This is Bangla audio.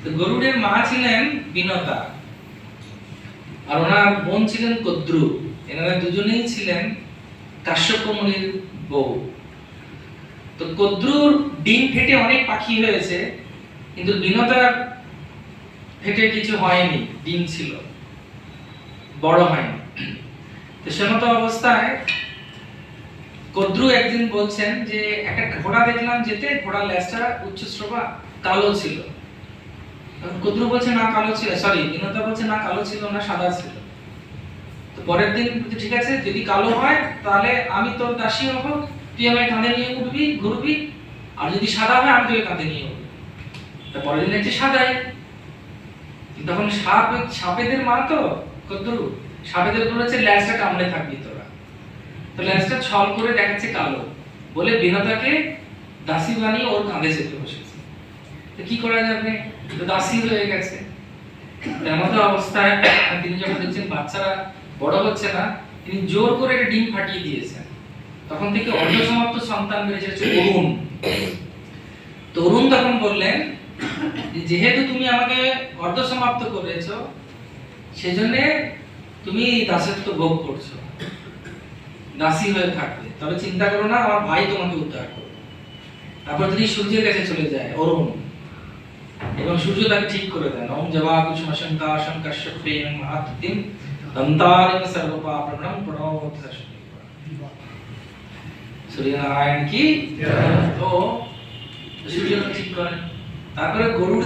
তো গরুড়ের মা ছিলেন বিনতা, আর ওনার বোন ছিলেন কদ্রু। এনারা দুজনেই ছিলেন কাশ্যপ মুনির বউ। তো কদ্রুর ডিম ফেটে অনেক পাখি হয়েছে, কিন্তু বিনতার ফেটে কিছু হয়নি, ডিম ছিল, বড় হয়নি। তো সেমতো অবস্থায় কদ্রু একদিন বলছেন যে একটা ঘোড়া দেখলাম যেতে, ঘোড়ার লেজটা উচ্চশ্রবা কালো ছিল। কদ্রু বলছে না কালো ছিল, সরি বিনতা বলছে না কালো ছিল না, সাদা ছিল। তো পরের দিন ঠিক আছে, যদি কালো হয় তাহলে আমি তোর দাসী হব, তুই আমায় কাঁধে নিয়ে উঠবি ঘুরবি, আর যদি সাদা হয় আমি তোকে কাঁধে নিয়ে উঠবো। তো পরের দিন দেখছি সাদাই। তখন সাপেদের মা তো কদ্রু, সাপেদের বলেছে লেজটা কামড়ে থাকবি তোরা। তো লেজটা ছল করে দেখাচ্ছে কালো, বলে বিনতাকে দাসী বানিয়ে ওর কাঁধে চেপে বসেছে। তো কি করা যাবে, তো দাসী হয়ে গেছে। এমন অবস্থায় তিনি যখন দেখছেন বাচ্চারা বড় হচ্ছে না, তিনি জোর করে একটা ডিম ফাটিয়ে দিয়েছেন। তখন থেকে অর্ধসমাপ্ত সন্তান বেরিয়ে এসেছে অরুণ। তরুণ তখন বললেন, যেহেতু তুমি আমাকে অর্ধসমাপ্ত করেছো, সেজন্য তুমি দাসত্ব ভোগ করছো, দাসী হয়ে থাকবে, তবে চিন্তা করো না, আমার ভাই তোমাকে উদ্ধার করবে। তারপর তিনি সূর্যের কাছে চলে যায় অরুণ, এবং সূর্য তাকে ঠিক করে দেন। ওম জবা কুসুমশঙ্কা শঙ্কর্ষপ্রেম মহাত্তিম দন্তারিং সর্বপাপণং প্রণোতস্মি। সূর্যনারায়ণ কি জয়। তো সূর্য ঠিক করেন। তারপরে গরুড়